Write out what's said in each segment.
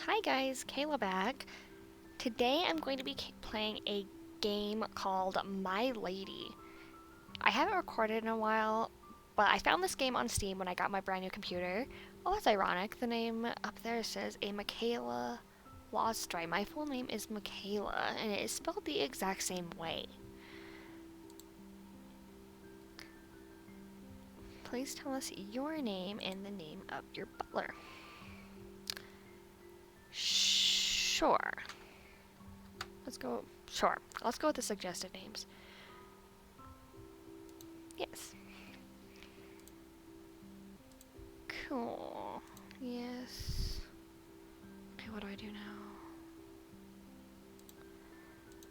Hi guys, Kayla back. Today I'm going to be playing a game called My Lady. I haven't recorded in a while, but I found this game on Steam when I got my brand new computer. Oh, that's ironic. The name up there says a Michaela Lostry. My full name is Michaela, and it is spelled the exact same way. Please tell us your name and the name of your butler. Sure. Let's go. Sure. Let's go with the suggested names. Yes. Cool. Yes. Okay, what do I do now?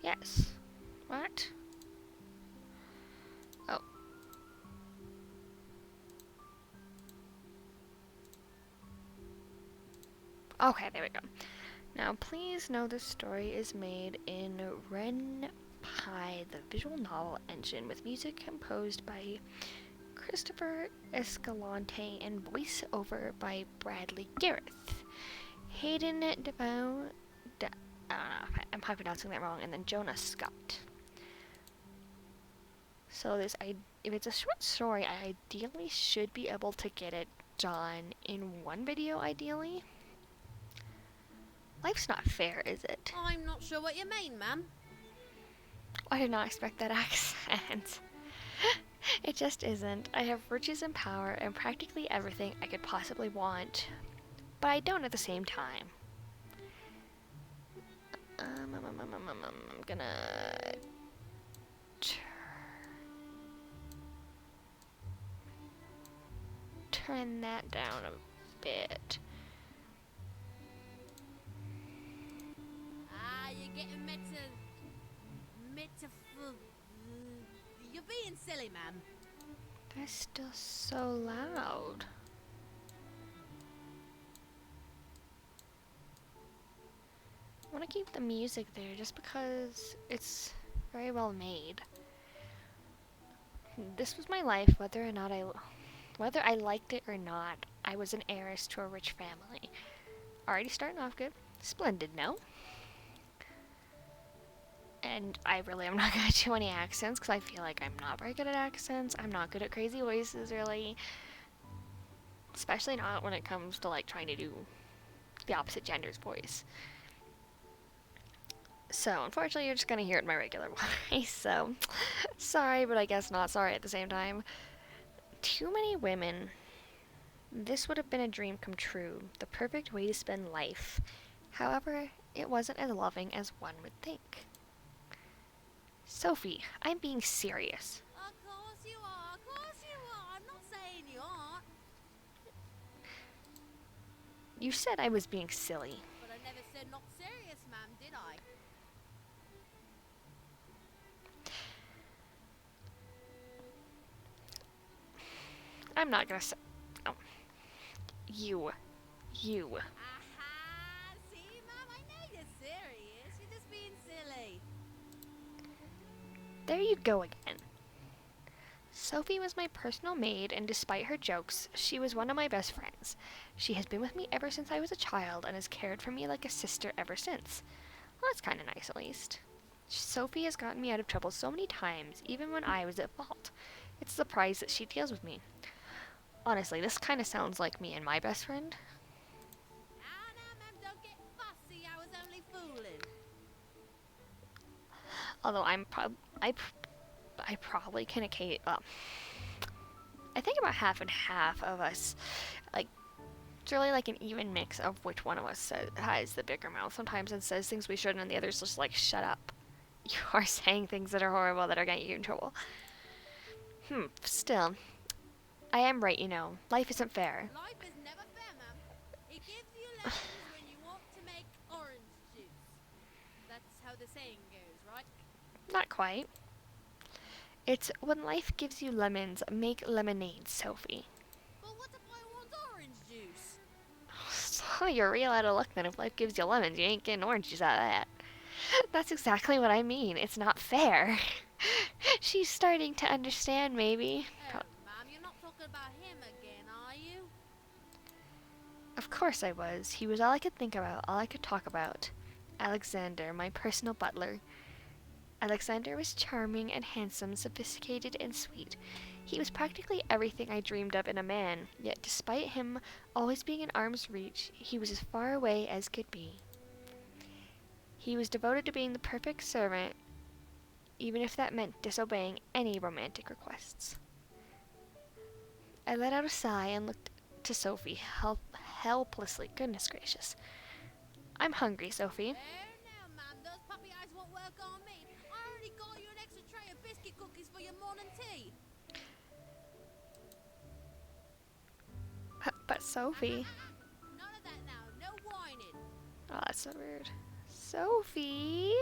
Yes. What? Oh. Okay, there we go. Now, please know this story is made in Ren'Py, the visual novel engine, with music composed by Christopher Escalante and voiceover by Bradley Gareth. Hayden DeVoe, I don't know if I'm probably pronouncing that wrong, and then Jonah Scott. So if it's a short story, I ideally should be able to get it done in one video, ideally. Life's not fair, is it? I'm not sure what you mean, ma'am. I did not expect that accent. It just isn't. I have riches and power and practically everything I could possibly want, but I don't at the same time. I'm gonna turn that down a bit. You're getting You're being silly, ma'am. That's still so loud. I want to keep the music there just because it's very well made. This was my life, whether I liked it or not. I was an heiress to a rich family. Already starting off good. Splendid, no? And I really am not going to do any accents because I feel like I'm not very good at accents. I'm not good at crazy voices, really. Especially not when it comes to like trying to do the opposite gender's voice. So, unfortunately, you're just going to hear it in my regular voice. So, sorry, but I guess not sorry at the same time. Too many women. This would have been a dream come true, the perfect way to spend life. However, it wasn't as loving as one would think. Sophie, I'm being serious. Of course you are. Of course you are. I'm not saying you aren't. You said I was being silly. But I never said not serious, ma'am, did I? I'm not gonna say. Oh. You. Aha! See, ma'am, I know you're serious. You're just being silly. There you go again. Sophie was my personal maid, and despite her jokes, she was one of my best friends. She has been with me ever since I was a child and has cared for me like a sister ever since. Well, that's kind of nice, at least. Sophie has gotten me out of trouble so many times, even when I was at fault. It's a surprise that she deals with me. Honestly, this kind of sounds like me and my best friend. Now, ma'am, don't get fussy. I was only fooling. Although I probably can I think about half and half of us. Like, it's really like an even mix of which one of us has the bigger mouth sometimes and says things we shouldn't, and the other's just like, shut up. You are saying things that are horrible that are getting you in trouble. Still, I am right, you know. Life isn't fair. Life is never fair, ma'am. It gives you lemons when you want to make orange juice. That's how the saying goes, right? Not quite. It's when life gives you lemons, make lemonade, Sophie. But what if I want orange juice? So you're real out of luck then. If life gives you lemons, you ain't getting orange juice out of that. That's exactly what I mean. It's not fair. She's starting to understand, maybe. Oh, ma'am, you're not talking about him again, are you? Of course I was. He was all I could think about, all I could talk about. Alexander, my personal butler. Alexander was charming and handsome, sophisticated and sweet. He was practically everything I dreamed of in a man, yet despite him always being in arm's reach, he was as far away as could be. He was devoted to being the perfect servant, even if that meant disobeying any romantic requests. I let out a sigh and looked to Sophie, helplessly. Goodness gracious. I'm hungry, Sophie. There now, ma'am. Those puppy eyes won't work on me. I already got you an extra tray of biscuit cookies for your morning tea. But Sophie... None of that now. No whining. Oh, that's so rude. Sophie!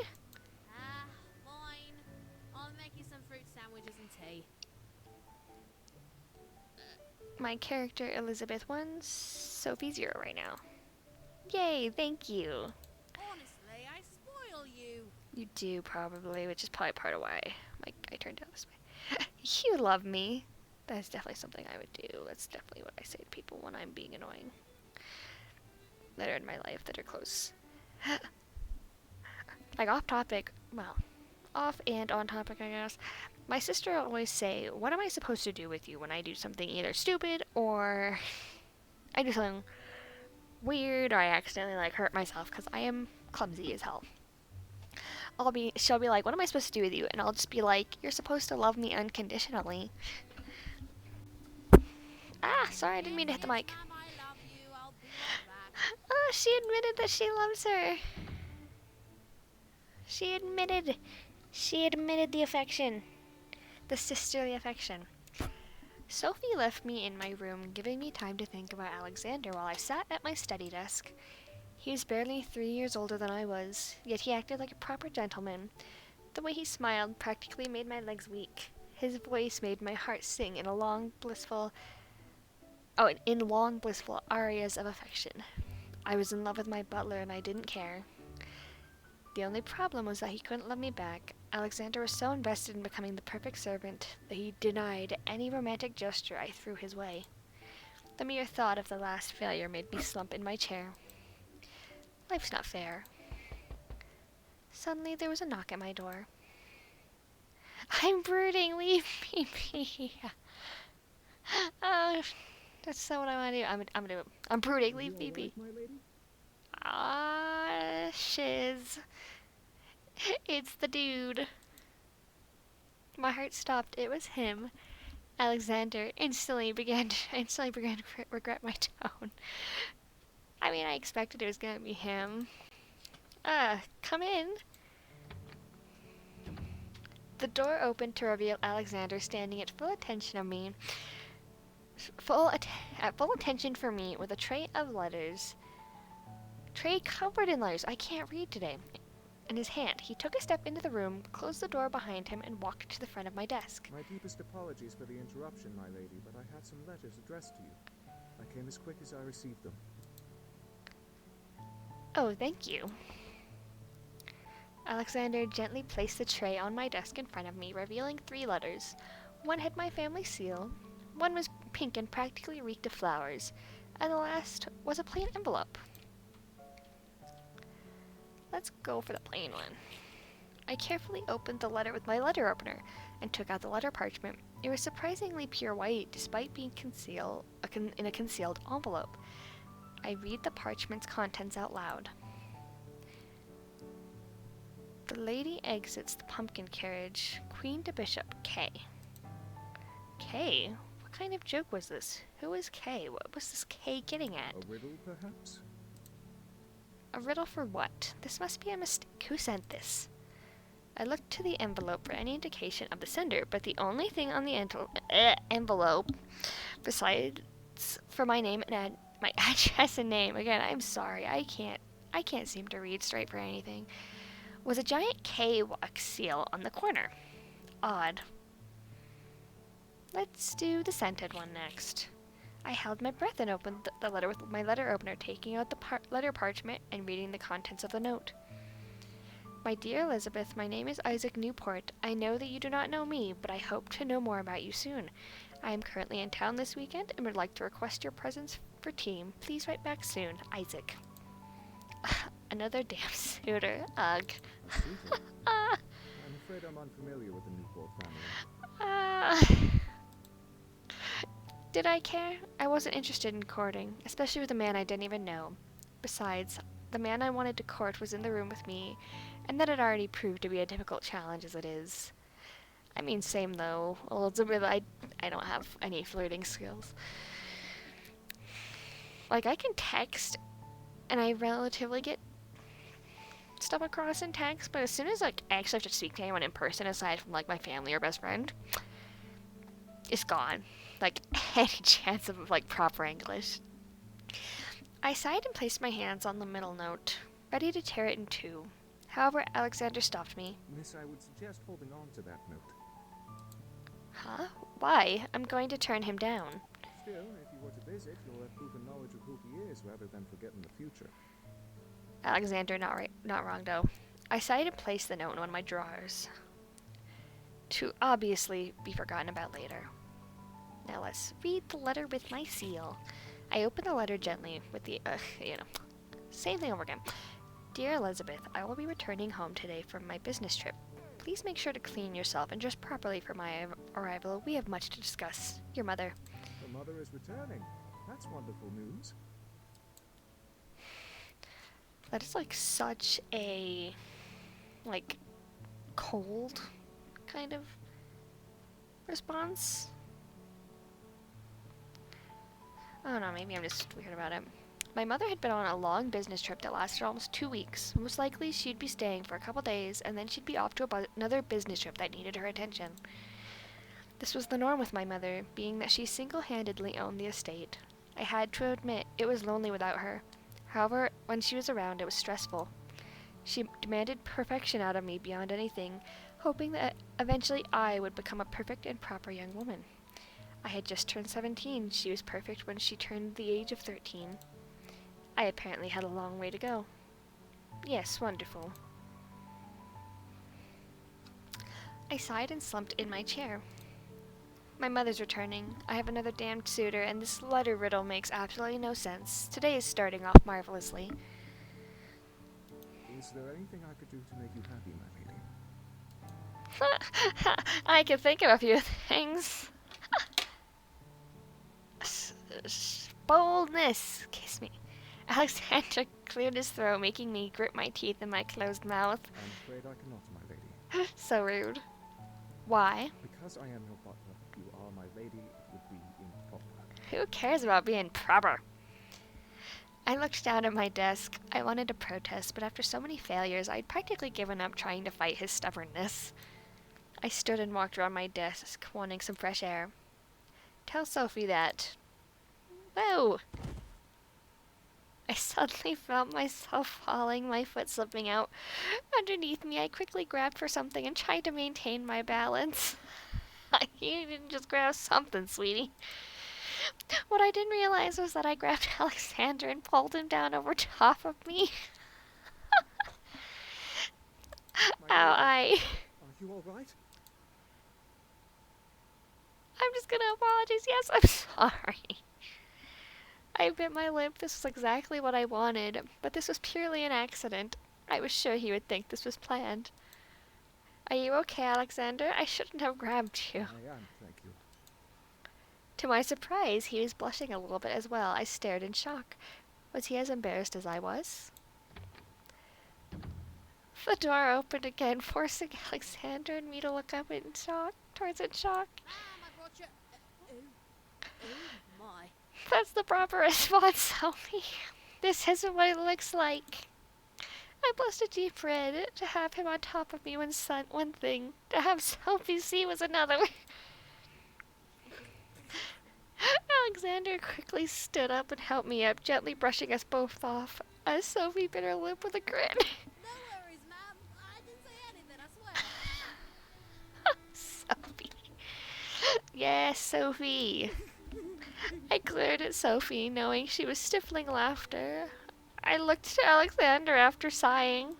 Ah, fine. I'll make you some fruit sandwiches and tea. My character, Elizabeth 1, Sophie 0 right now. Yay, thank you. Honestly, I spoil you. You do, probably, which is probably part of why I turned out this way. You love me. That's definitely something I would do. That's definitely what I say to people when I'm being annoying. That are in my life, that are close. Like, off topic, well, off and on topic, I guess. My sister always say, what am I supposed to do with you when I do something either stupid or I do something weird or I accidentally, like, hurt myself, because I am clumsy as hell. She'll be like, what am I supposed to do with you? And I'll just be like, you're supposed to love me unconditionally. Ah, sorry, I didn't mean to hit the mic. Ma'am, I love you. I'll be right back. Oh, she admitted that she loves her. She admitted the affection. The sisterly affection. Sophie left me in my room, giving me time to think about Alexander while I sat at my study desk. He was barely 3 years older than I was, yet he acted like a proper gentleman. The way he smiled practically made my legs weak. His voice made my heart sing in long, blissful arias of affection. I was in love with my butler and I didn't care. The only problem was that he couldn't love me back. Alexander was so invested in becoming the perfect servant that he denied any romantic gesture I threw his way. The mere thought of the last failure made me slump in my chair. Life's not fair. Suddenly there was a knock at my door. I'm brooding, leave me be. That's not what I want to do. I'm brooding, leave me be. Ah, shiz. It's the dude. My heart stopped. It was him. Alexander instantly began to regret my tone. I mean, I expected it was gonna be him. Come in. The door opened to reveal Alexander standing at full attention of me. At full attention for me with a tray of letters. Tray covered in letters. I can't read today. In his hand, he took a step into the room, closed the door behind him, and walked to the front of my desk. My deepest apologies for the interruption, my lady, but I had some letters addressed to you. I came as quick as I received them. Oh, thank you. Alexander gently placed the tray on my desk in front of me, revealing 3 letters. One had my family seal, one was pink and practically reeked of flowers, and the last was a plain envelope. Let's go for the plain one. I carefully opened the letter with my letter opener and took out the letter parchment. It was surprisingly pure white, despite being in a concealed envelope. I read the parchment's contents out loud. The lady exits the pumpkin carriage. Queen to Bishop, K. K? What kind of joke was this? Who is K? What was this K getting at? A riddle, perhaps? A riddle for what? This must be a mistake. Who sent this? I looked to the envelope for any indication of the sender, but the only thing on the envelope, besides for my name and my address and name, again, I'm sorry, I can't seem to read straight for anything, was a giant K wax seal on the corner. Odd. Let's do the scented one next. I held my breath and opened the letter with my letter opener, taking out the letter parchment and reading the contents of the note. My dear Elizabeth, my name is Isaac Newport. I know that you do not know me, but I hope to know more about you soon. I am currently in town this weekend and would like to request your presence for team. Please write back soon. Isaac. Another damn suitor. Ugh. A suitor? Ah, I'm afraid I'm unfamiliar with the Newport family. ah. Did I care? I wasn't interested in courting, especially with a man I didn't even know. Besides, the man I wanted to court was in the room with me, and that had already proved to be a difficult challenge as it is. I mean, same though. Elizabeth, I don't have any flirting skills. Like, I can text, and I relatively get stuff across in text, but as soon as, like, I actually have to speak to anyone in person, aside from, like, my family or best friend, it's gone. Like, any chance of, like, proper English. I sighed and placed my hands on the middle note, ready to tear it in two. However, Alexander stopped me. Miss, I would suggest holding on to that note. Huh? Why? I'm going to turn him down. Still, if you were to visit, you'll have proven knowledge of who he is rather than forgetting the future. Alexander, not wrong though. I sighed and placed the note in one of my drawers. To obviously be forgotten about later. Now let's read the letter with my seal. I opened the letter gently with the, same thing over again. Dear Elizabeth, I will be returning home today from my business trip. Please make sure to clean yourself and dress properly for my arrival. We have much to discuss. Your mother. Her mother is returning. That's wonderful news. That is like such a, like, cold kind of response. I don't know, maybe I'm just weird about it. My mother had been on a long business trip that lasted almost 2 weeks. Most likely she'd be staying for a couple days, and then she'd be off to another business trip that needed her attention. This was the norm with my mother, being that she single-handedly owned the estate. I had to admit it was lonely without her. However, when she was around, it was stressful. She demanded perfection out of me beyond anything, hoping that eventually I would become a perfect and proper young woman. I had just turned 17. She was perfect when she turned the age of 13. I apparently had a long way to go. Yes, wonderful. I sighed and slumped in my chair. My mother's returning. I have another damned suitor, and this letter riddle makes absolutely no sense. Today is starting off marvelously. Is there anything I could do to make you happy, my lady? I can think of a few things. Boldness! Kiss me. Alexander cleared his throat, making me grit my teeth in my closed mouth. I'm afraid I cannot, my lady. So rude. Why? Because I am your butler, you are my lady, it would be improper. Who cares about being proper? I looked down at my desk. I wanted to protest, but after so many failures, I'd practically given up trying to fight his stubbornness. I stood and walked around my desk, wanting some fresh air. Tell Sophie that. Whoa! I suddenly felt myself falling, my foot slipping out. Underneath me, I quickly grabbed for something and tried to maintain my balance. You didn't just grab something, sweetie. What I didn't realize was that I grabbed Alexander and pulled him down over top of me. My Ow, lady, are you all right? I'm just gonna apologize. Yes, I'm sorry. I bit my lip. This was exactly what I wanted, but this was purely an accident. I was sure he would think this was planned. Are you okay, Alexander? I shouldn't have grabbed you. I am, thank you. To my surprise, he was blushing a little bit as well. I stared in shock. Was he as embarrassed as I was? The door opened again, forcing Alexander and me to look up in shock, towards in shock. Mom, I brought you. Oh my. That's the proper response, Sophie. This isn't what it looks like. I blushed a deep red. To have him on top of me was one thing. To have Sophie see was another. Alexander quickly stood up and helped me up, gently brushing us both off, as Sophie bit her lip with a grin. No worries, Mom. I didn't say anything, I swear. Sophie. Yes, Sophie. I glared at Sophie, knowing she was stifling laughter. I looked to Alexander after sighing.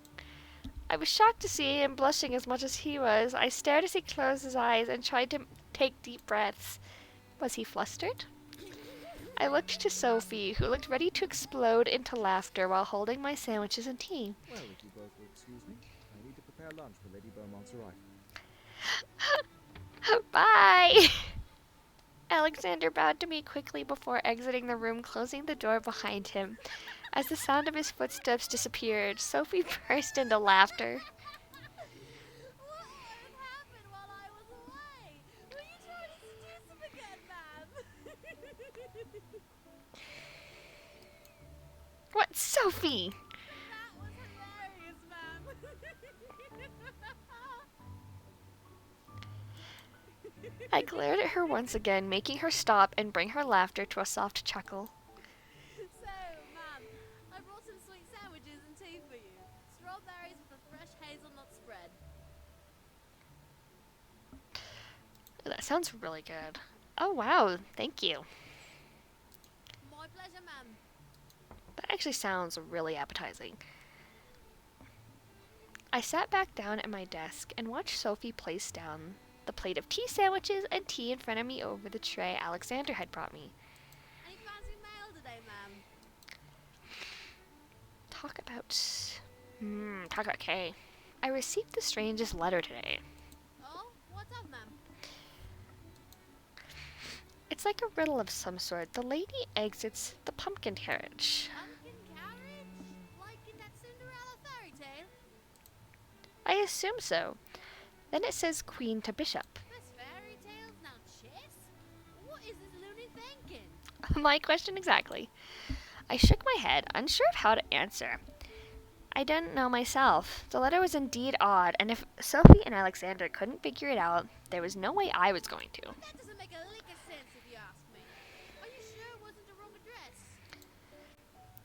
I was shocked to see him blushing as much as he was. I stared as he closed his eyes and tried to take deep breaths. Was he flustered? I looked to Sophie, who looked ready to explode into laughter while holding my sandwiches and tea. Well, if you both will excuse me, I need to prepare lunch for Lady Beaumont's arrival. Bye! Alexander bowed to me quickly before exiting the room, closing the door behind him. As the sound of his footsteps disappeared, Sophie burst into laughter. What happened while I was away? Were you trying to seduce him again, ma'am? What, Sophie? That was hilarious, ma'am. I glared at her once again, making her stop and bring her laughter to a soft chuckle. So, ma'am, I brought some sweet sandwiches and tea for you. Strawberries with a fresh hazelnut spread. That sounds really good. Oh, wow. Thank you. My pleasure, ma'am. That actually sounds really appetizing. I sat back down at my desk and watched Sophie place down the plate of tea sandwiches and tea in front of me over the tray Alexander had brought me. Any fancy mail today, ma'am? Talk about Kay. I received the strangest letter today. Oh, what's up, ma'am? It's like a riddle of some sort. The lady exits the pumpkin carriage. Pumpkin carriage? Like in that Cinderella fairy tale? I assume so. Then it says Queen to Bishop. This fairy tale's now chess? What is this loony thinking? My question exactly. I shook my head, unsure of how to answer. I didn't know myself. The letter was indeed odd, and if Sophie and Alexander couldn't figure it out, there was no way I was going to. That doesn't make a lick of sense if you ask me. Are you sure it wasn't the wrong address?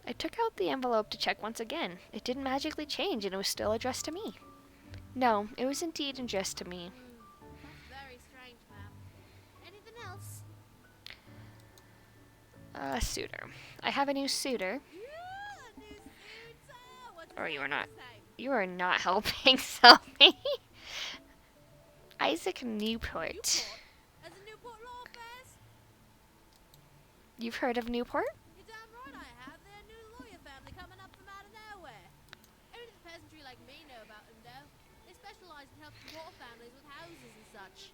I took out the envelope to check once again. It didn't magically change, and it was still addressed to me. No, it was indeed addressed to me. That's very strange, ma'am. Anything else? A suitor. I have a new suitor. Yeah, a new suitor! What's his Or you name? are not. What's his name? You are not helping, Sophie. Isaac Newport. Newport? As in Newport Law Affairs? You've heard of Newport? You're damn right I have. They're a new lawyer family coming up from out of nowhere. Only the peasantry like me know about them, though. They specialize in helping poor families with houses and such.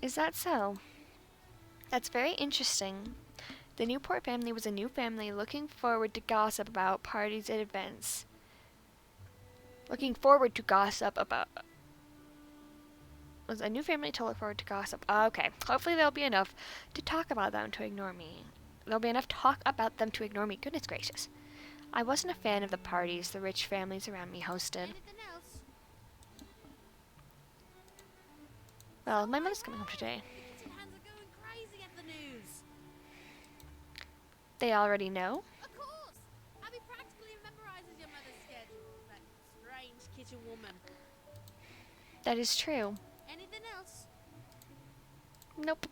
Is that so? That's very interesting. The Newport family was a new family looking forward to gossip about parties and events. Was a new family to look forward to gossip. Okay. Hopefully there'll be enough to talk about them to ignore me. There'll be enough talk about them to ignore me. Goodness gracious. I wasn't a fan of the parties the rich families around me hosted. Anything else? Well, my mother's coming home today. The kitchen hands are going crazy at the news. They already know. Of course! Abby practically memorizes your mother's schedule. That strange kitchen woman. That is true. Anything else? Nope.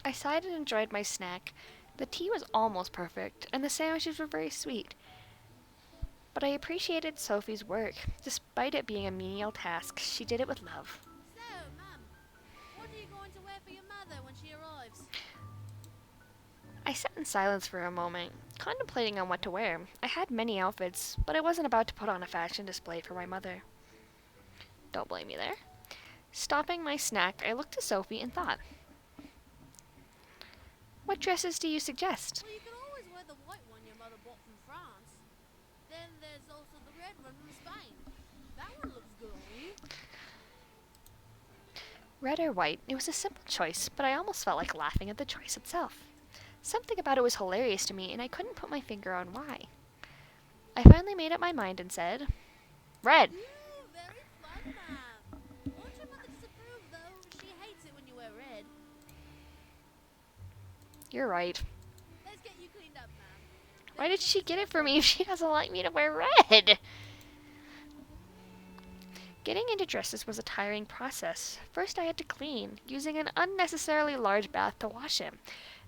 I sighed and enjoyed my snack. The tea was almost perfect, and the sandwiches were very sweet. But I appreciated Sophie's work. Despite it being a menial task, she did it with love. So, Mum, what are you going to wear for your mother when she arrives? I sat in silence for a moment, contemplating on what to wear. I had many outfits, but I wasn't about to put on a fashion display for my mother. Don't blame me there. Stopping my snack, I looked to Sophie and thought. What dresses do you suggest? Well, you can always wear the white one your mother bought from France. Then there's also the red one from Spain. That one looks good on you. Red or white, it was a simple choice, but I almost felt like laughing at the choice itself. Something about it was hilarious to me, and I couldn't put my finger on why. I finally made up my mind and said, Red! Ooh, very fun, Mum. Won't your mother disapprove, though? She hates it when you wear red. You're right. Let's get you cleaned up, Mum. Why did she get it for me if she doesn't like me to wear red? Getting into dresses was a tiring process. First I had to clean, using an unnecessarily large bath to wash him.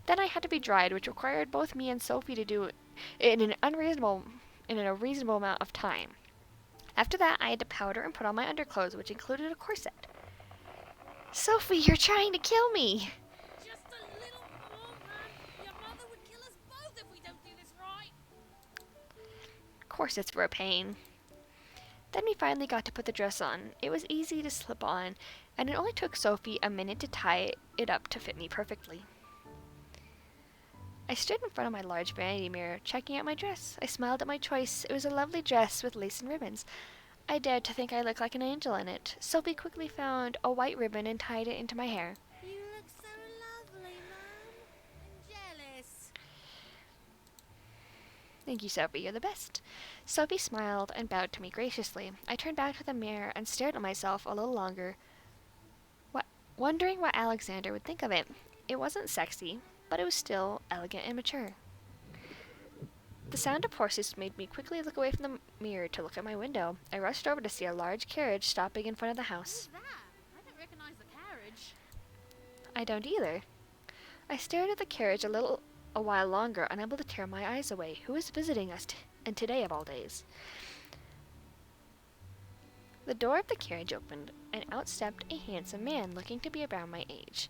Then I had to be dried, which required both me and Sophie to do it in a reasonable amount of time. After that, I had to powder and put on my underclothes, which included a corset. Sophie, you're trying to kill me! Just a little Corsets were a pain. Then we finally got to put the dress on. It was easy to slip on, and it only took Sophie a minute to tie it up to fit me perfectly. I stood in front of my large vanity mirror, checking out my dress. I smiled at my choice. It was a lovely dress with lace and ribbons. I dared to think I looked like an angel in it. Sophie quickly found a white ribbon and tied it into my hair. You look so lovely, Mum. I'm jealous. Thank you, Sophie. You're the best. Sophie smiled and bowed to me graciously. I turned back to the mirror and stared at myself a little longer, wondering what Alexander would think of it. It wasn't sexy, but it was still elegant and mature. The sound of horses made me quickly look away from the mirror to look at my window. I rushed over to see a large carriage stopping in front of the Who's house. that? I don't recognize the carriage. I don't either. I stared at the carriage a while longer, unable to tear my eyes away. Who is visiting us, and today of all days? The door of the carriage opened, and out stepped a handsome man looking to be around my age.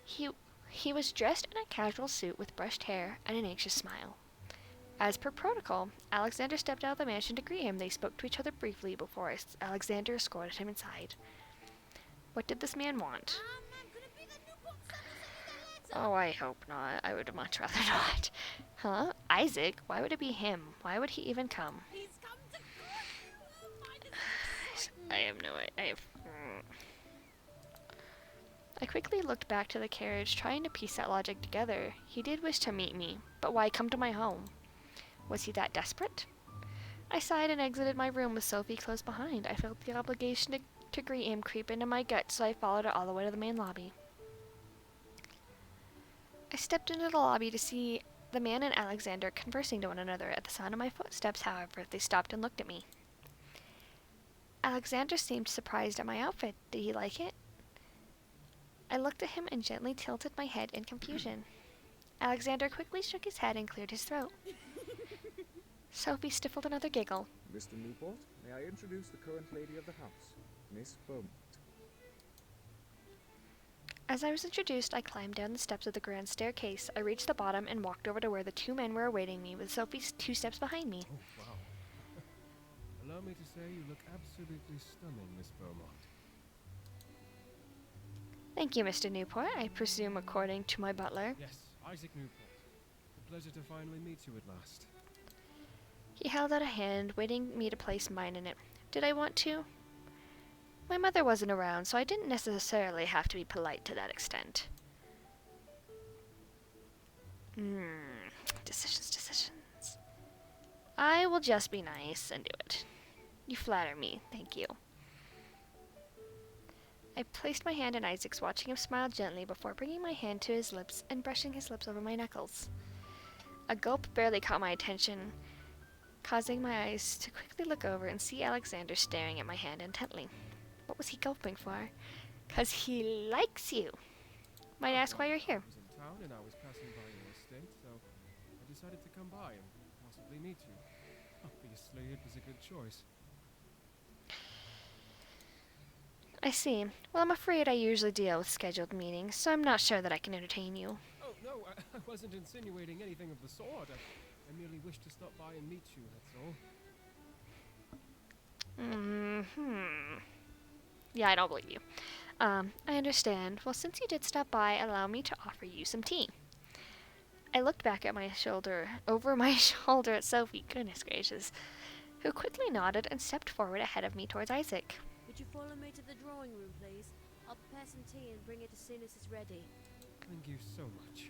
He was dressed in a casual suit with brushed hair and an anxious smile. As per protocol, Alexander stepped out of the mansion to greet him. They spoke to each other briefly before Alexander escorted him inside. What did this man want? Mum, could it be the Newport son who sent you that letter? Oh, I hope not. I would much rather not. Huh? Isaac? Why would it be him? Why would he even come? He's come to court you. Oh, mine is I have no idea. I quickly looked back to the carriage, trying to piece that logic together. He did wish to meet me, but why come to my home? Was he that desperate? I sighed and exited my room with Sophie close behind. I felt the obligation to greet him creep into my gut, so I followed her all the way to the main lobby. I stepped into the lobby to see the man and Alexander conversing to one another. At the sound of my footsteps, however, they stopped and looked at me. Alexander seemed surprised at my outfit. Did he like it? I looked at him and gently tilted my head in confusion. Alexander quickly shook his head and cleared his throat. Sophie stifled another giggle. Mr. Newport, may I introduce the current lady of the house, Miss Beaumont. As I was introduced, I climbed down the steps of the grand staircase. I reached the bottom and walked over to where the two men were awaiting me, with Sophie 2 steps behind me. Oh, wow. Allow me to say you look absolutely stunning, Miss Beaumont. Thank you, Mr. Newport. I presume according to my butler. Yes, Isaac Newport. A pleasure to finally meet you at last. He held out a hand, waiting me to place mine in it. Did I want to? My mother wasn't around, so I didn't necessarily have to be polite to that extent. Decisions. I will just be nice and do it. You flatter me, thank you. I placed my hand in Isaac's, watching him smile gently before bringing my hand to his lips and brushing his lips over my knuckles. A gulp barely caught my attention, causing my eyes to quickly look over and see Alexander staring at my hand intently. What was he gulping for? 'Cause he likes you. Might I ask why you're here? I was in town and I was passing by your estate, so I decided to come by and possibly meet you. Obviously, it was a good choice. I see. Well, I'm afraid I usually deal with scheduled meetings, so I'm not sure that I can entertain you. Oh, no, I wasn't insinuating anything of the sort. I merely wished to stop by and meet you, that's all. Yeah, I don't believe you. I understand. Well, since you did stop by, allow me to offer you some tea. I looked back at over my shoulder at Sophie, goodness gracious, who quickly nodded and stepped forward ahead of me towards Isaac. Would you follow me to the drawing room, please? I'll prepare some tea and bring it as soon as it's ready. Thank you so much.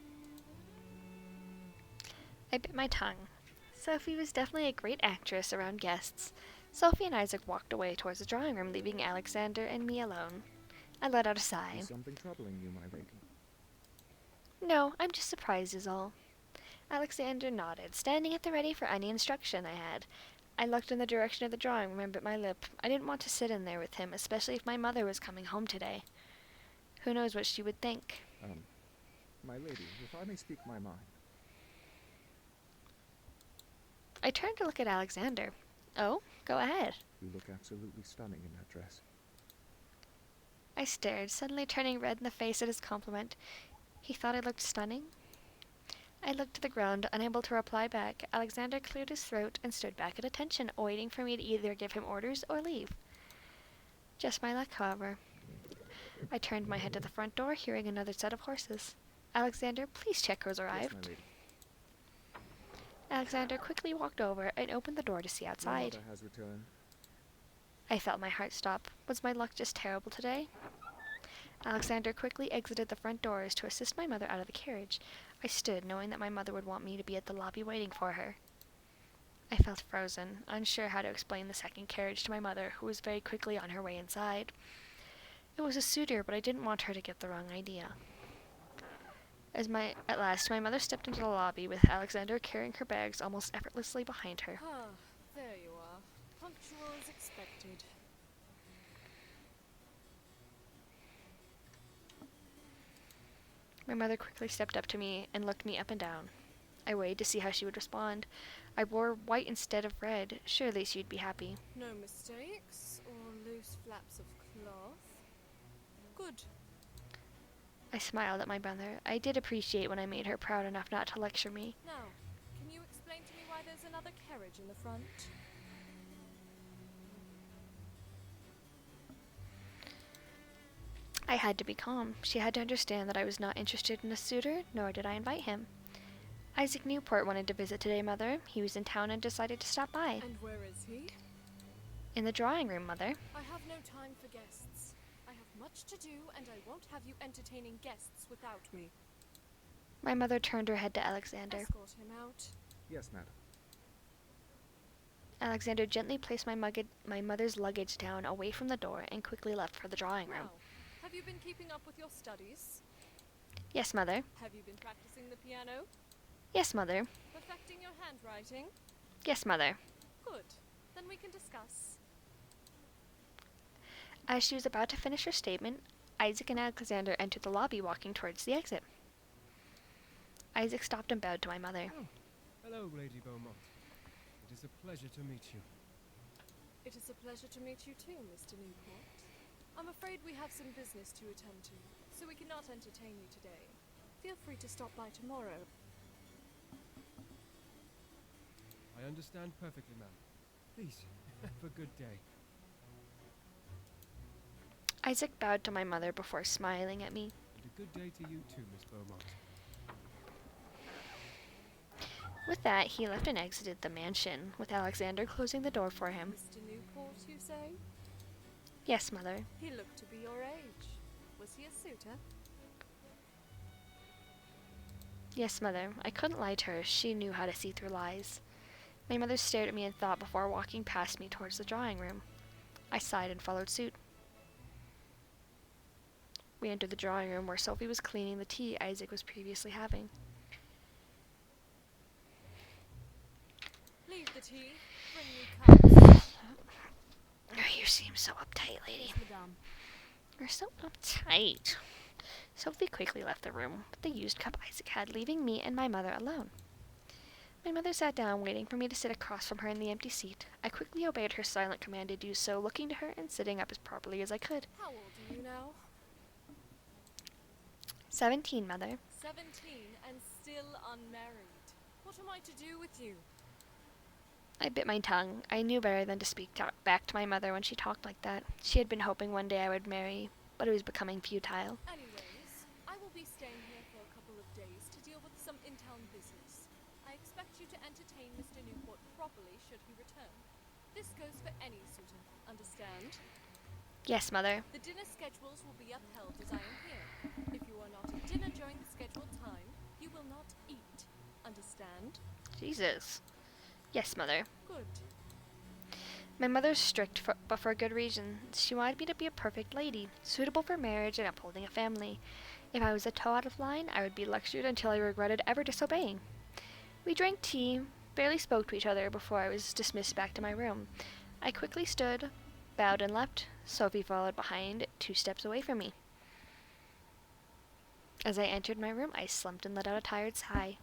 I bit my tongue. Sophie was definitely a great actress around guests. Sophie and Isaac walked away towards the drawing room, leaving Alexander and me alone. I let out a sigh. Is something troubling you, my lady? No, I'm just surprised is all. Alexander nodded, standing at the ready for any instruction I had. I looked in the direction of the drawing room and bit my lip. I didn't want to sit in there with him, especially if my mother was coming home today. Who knows what she would think. My lady, if I may speak my mind. I turned to look at Alexander. Oh, go ahead. You look absolutely stunning in that dress. I stared, suddenly turning red in the face at his compliment. He thought I looked stunning? I looked to the ground, unable to reply back. Alexander cleared his throat and stood back at attention, waiting for me to either give him orders or leave. Just my luck, however. I turned my head to the front door, hearing another set of horses. Alexander, please check who's Yes, arrived. my lady. Alexander quickly walked over and opened the door to see Your outside. mother has returned. I felt my heart stop. Was my luck just terrible today? Alexander quickly exited the front doors to assist my mother out of the carriage. I stood, knowing that my mother would want me to be at the lobby waiting for her. I felt frozen, unsure how to explain the second carriage to my mother, who was very quickly on her way inside. It was a suitor, but I didn't want her to get the wrong idea. At last, my mother stepped into the lobby with Alexander carrying her bags almost effortlessly behind her. Ah, there you are. Punctual as expected. My mother quickly stepped up to me and looked me up and down. I waited to see how she would respond. I wore white instead of red. Surely she'd be happy. No mistakes or loose flaps of cloth. Good. I smiled at my mother. I did appreciate when I made her proud enough not to lecture me. Now, can you explain to me why there's another carriage in the front? I had to be calm. She had to understand that I was not interested in a suitor, nor did I invite him. Isaac Newport wanted to visit today, Mother. He was in town and decided to stop by. And where is he? In the drawing room, Mother. I have no time for guests. I have much to do, and I won't have you entertaining guests without me. My mother turned her head to Alexander. Escort him out. Yes, madam. Alexander gently placed my mother's luggage down away from the door and quickly left for the drawing room. Now, have you been keeping up with your studies? Yes, Mother. Have you been practicing the piano? Yes, Mother. Perfecting your handwriting? Yes, Mother. Good. Then we can discuss. As she was about to finish her statement, Isaac and Alexander entered the lobby, walking towards the exit. Isaac stopped and bowed to my mother. Oh, hello, Lady Beaumont. It is a pleasure to meet you. It is a pleasure to meet you too, Mr. Newport. I'm afraid we have some business to attend to, so we cannot entertain you today. Feel free to stop by tomorrow. I understand perfectly, ma'am. Please, have a good day. Isaac bowed to my mother before smiling at me. And a good day to you too, Miss Beaumont. With that, he left and exited the mansion, with Alexander closing the door for him. Mr. Newport, you say? Yes, Mother. He looked to be your age. Was he a suitor? Yes, Mother. I couldn't lie to her. She knew how to see through lies. My mother stared at me in thought before walking past me towards the drawing room. I sighed and followed suit. We entered the drawing room where Sophie was cleaning the tea Isaac was previously having. Leave the tea. Bring me cups. You seem so uptight, lady. Madame. You're so uptight. Sophie quickly left the room with the used cup Isaac had, leaving me and my mother alone. My mother sat down, waiting for me to sit across from her in the empty seat. I quickly obeyed her silent command to do so, looking to her and sitting up as properly as I could. How old are you now? 17, Mother. 17 and still unmarried. What am I to do with you? I bit my tongue. I knew better than to speak back to my mother when she talked like that. She had been hoping one day I would marry, but it was becoming futile. Anyways, I will be staying here for a couple of days to deal with some in-town business. I expect you to entertain Mr. Newport properly should he return. This goes for any suitor, understand? Yes, Mother. The dinner schedules will be upheld as I am here. If you are not at dinner during the scheduled time, you will not eat. Understand? Jesus. Yes, Mother. Good. My mother's strict, but for a good reason. She wanted me to be a perfect lady, suitable for marriage and upholding a family. If I was a toe out of line, I would be lectured until I regretted ever disobeying. We drank tea, barely spoke to each other before I was dismissed back to my room. I quickly stood, bowed and left. Sophie followed behind, 2 steps away from me. As I entered my room, I slumped and let out a tired sigh.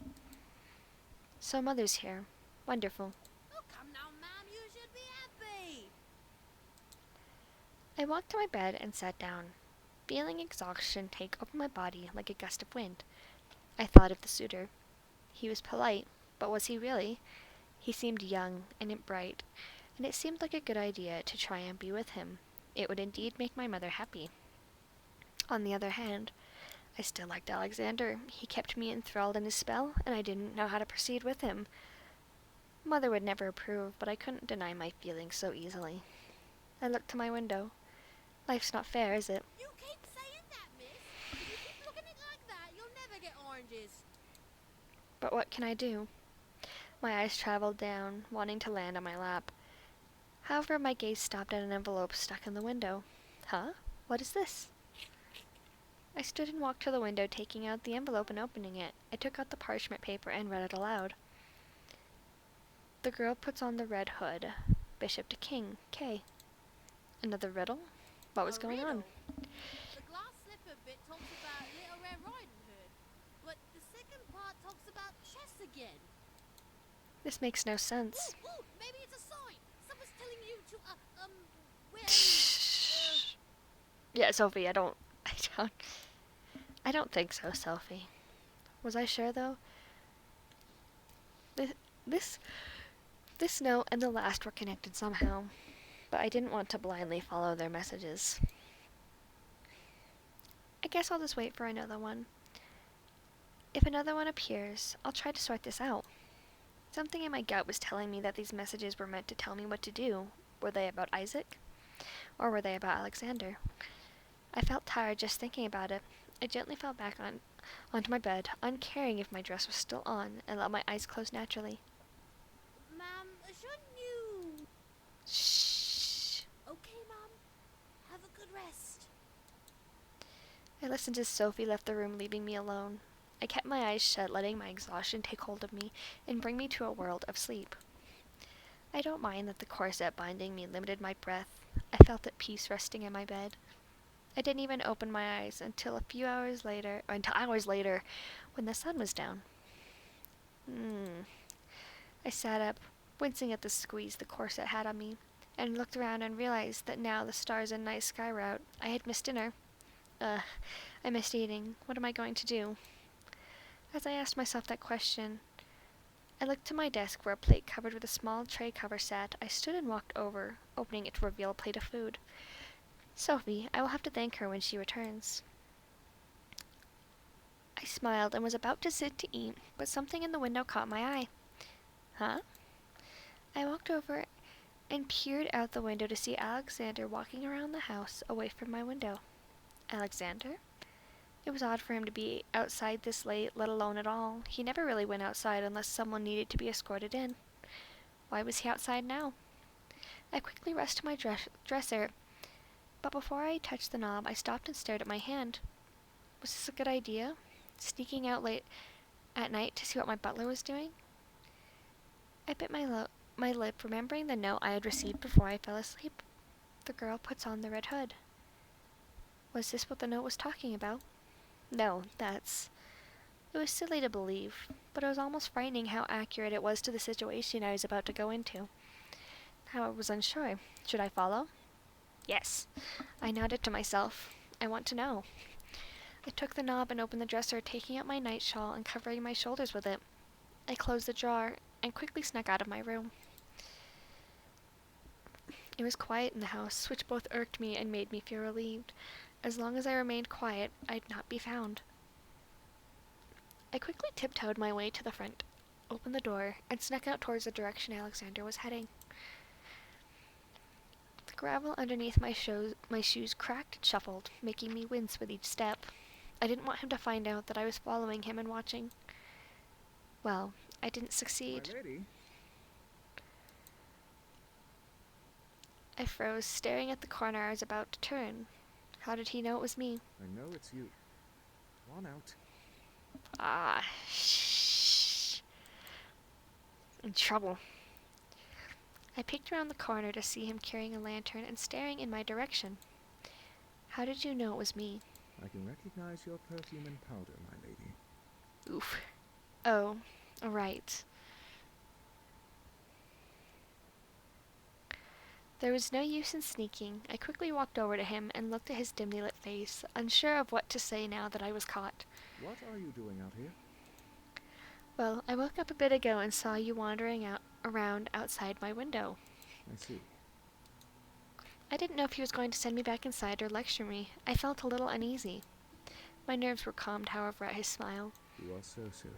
So Mother's here. Wonderful. Oh, come now, ma'am, you should be happy. I walked to my bed and sat down, feeling exhaustion take over my body like a gust of wind. I thought of the suitor. He was polite, but was he really? He seemed young and bright, and it seemed like a good idea to try and be with him. It would indeed make my mother happy. On the other hand, I still liked Alexander. He kept me enthralled in his spell, and I didn't know how to proceed with him. Mother would never approve, but I couldn't deny my feelings so easily. I looked to my window. Life's not fair, is it? You keep saying that, miss. If you keep looking at it like that, you'll never get oranges. But what can I do? My eyes traveled down, wanting to land on my lap. However, my gaze stopped at an envelope stuck in the window. Huh? What is this? I stood and walked to the window, taking out the envelope and opening it. I took out the parchment paper and read it aloud. The girl puts on the red hood. Bishop to king. K. Another riddle? What was A going on? riddle? The glass slipper bit talks about Little Red Riding Hood, but the second part talks about chess again. This makes no sense. Ooh, maybe it's a sign. Someone's telling you to, where Yeah, Sophie, I don't think so, Sophie. Was I sure though? This note and the last were connected somehow, but I didn't want to blindly follow their messages. I guess I'll just wait for another one. If another one appears, I'll try to sort this out. Something in my gut was telling me that these messages were meant to tell me what to do. Were they about Isaac? Or were they about Alexander? I felt tired just thinking about it. I gently fell back onto my bed, uncaring if my dress was still on, and let my eyes close naturally. Ma'am, shouldn't you... Shh. Okay, Mom. Have a good rest. I listened as Sophie left the room, leaving me alone. I kept my eyes shut, letting my exhaustion take hold of me and bring me to a world of sleep. I don't mind that the corset binding me limited my breath. I felt at peace resting in my bed. I didn't even open my eyes until hours later, when the sun was down. I sat up, wincing at the squeeze the corset had on me, and looked around and realized that now the stars and night sky were out. I had missed dinner. I missed eating. What am I going to do? As I asked myself that question, I looked to my desk where a plate covered with a small tray cover sat. I stood and walked over, opening it to reveal a plate of food. Sophie, I will have to thank her when she returns. I smiled and was about to sit to eat, but something in the window caught my eye. Huh? I walked over and peered out the window to see Alexander walking around the house away from my window. Alexander? It was odd for him to be outside this late, let alone at all. He never really went outside unless someone needed to be escorted in. Why was he outside now? I quickly rushed to my dresser, but before I touched the knob, I stopped and stared at my hand. Was this a good idea? Sneaking out late at night to see what my butler was doing? I bit my lip, remembering the note I had received before I fell asleep. The girl puts on the red hood. Was this what the note was talking about? No, It was silly to believe, but it was almost frightening how accurate it was to the situation I was about to go into. Now I was unsure. Should I follow? Yes. I nodded to myself. I want to know. I took the knob and opened the dresser, taking out my night shawl and covering my shoulders with it. I closed the drawer and quickly snuck out of my room. It was quiet in the house, which both irked me and made me feel relieved. As long as I remained quiet, I'd not be found. I quickly tiptoed my way to the front, opened the door, and snuck out towards the direction Alexander was heading. The gravel underneath my shoes cracked and shuffled, making me wince with each step. I didn't want him to find out that I was following him and watching. Well, I didn't succeed. My lady? I froze, staring at the corner I was about to turn. How did he know it was me? I know it's you. Come on out. Ah, shh. In trouble. I peeked around the corner to see him carrying a lantern and staring in my direction. How did you know it was me? I can recognize your perfume and powder, my lady. Oof. Oh, right. There was no use in sneaking. I quickly walked over to him and looked at his dimly lit face, unsure of what to say now that I was caught. What are you doing out here? Well, I woke up a bit ago and saw you wandering out around outside my window. I see. I didn't know if he was going to send me back inside or lecture me. I felt a little uneasy. My nerves were calmed, however, at his smile. You are so silly.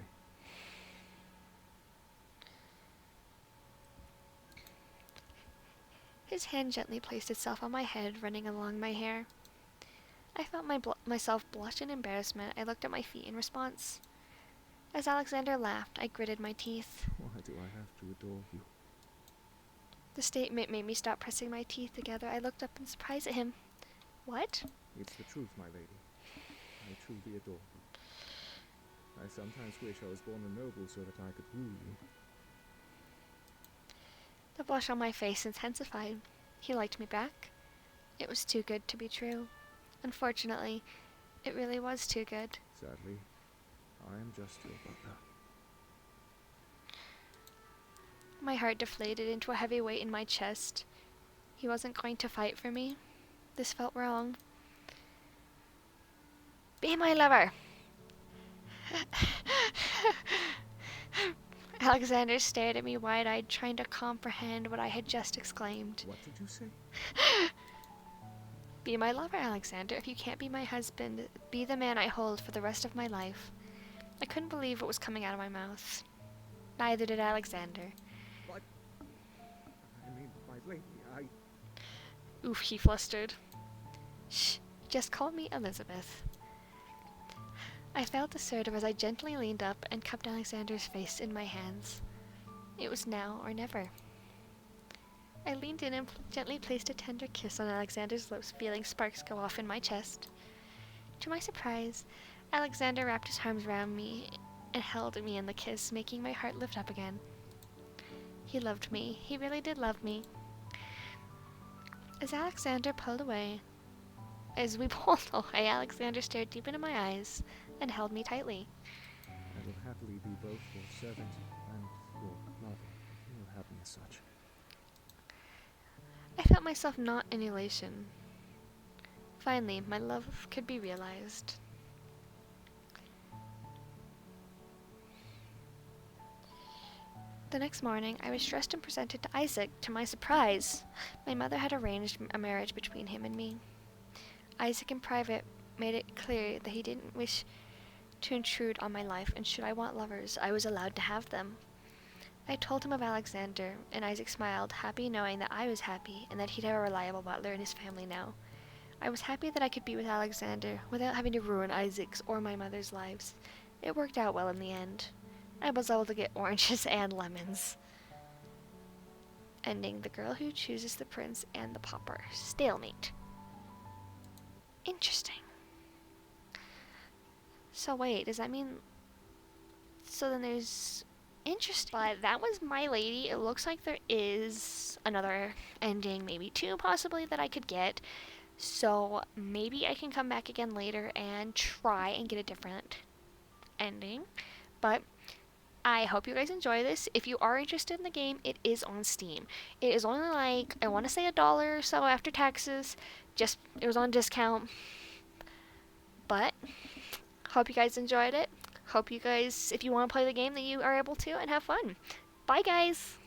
His hand gently placed itself on my head, running along my hair. I felt myself blush in embarrassment. I looked at my feet in response. As Alexander laughed, I gritted my teeth. Why do I have to adore you? The statement made me stop pressing my teeth together. I looked up in surprise at him. What? It's the truth, my lady. I truly adore you. I sometimes wish I was born a noble so that I could rule you. The blush on my face intensified. He liked me back. It was too good to be true. Unfortunately, it really was too good. Sadly, I am just your butler. My heart deflated into a heavy weight in my chest. He wasn't going to fight for me. This felt wrong. Be my lover! Alexander stared at me wide-eyed, trying to comprehend what I had just exclaimed. What did you say? Be my lover, Alexander. If you can't be my husband, be the man I hold for the rest of my life. I couldn't believe what was coming out of my mouth. Neither did Alexander. What? I mean, my lady, Oof, he flustered. Shh, just call me Elizabeth. I felt assertive as I gently leaned up and cupped Alexander's face in my hands. It was now or never. I leaned in and gently placed a tender kiss on Alexander's lips, feeling sparks go off in my chest. To my surprise, Alexander wrapped his arms around me and held me in the kiss, making my heart lift up again. He loved me. He really did love me. As we pulled away, Alexander stared deep into my eyes and held me tightly. I will happily be both your servant and your lover, if you will have me as such. I felt myself not in elation. Finally, my love could be realized. The next morning, I was dressed and presented to Isaac. To my surprise, my mother had arranged a marriage between him and me. Isaac in private made it clear that he didn't wish to intrude on my life, and should I want lovers, I was allowed to have them. I told him of Alexander, and Isaac smiled, happy knowing that I was happy and that he'd have a reliable butler in his family now. I was happy that I could be with Alexander without having to ruin Isaac's or my mother's lives. It worked out well in the end. I was able to get oranges and lemons. Ending: the girl who chooses the prince and the pauper. Stalemate. Interesting. So wait, does that mean... So then there's... Interesting. But that was My Lady. It looks like there is another ending, maybe two possibly, that I could get. So maybe I can come back again later and try and get a different ending. But I hope you guys enjoy this. If you are interested in the game, it is on Steam. It is only like, I want to say $1 or so after taxes. Just, it was on discount. But hope you guys enjoyed it. Hope you guys, if you want to play the game, that you are able to and have fun. Bye, guys!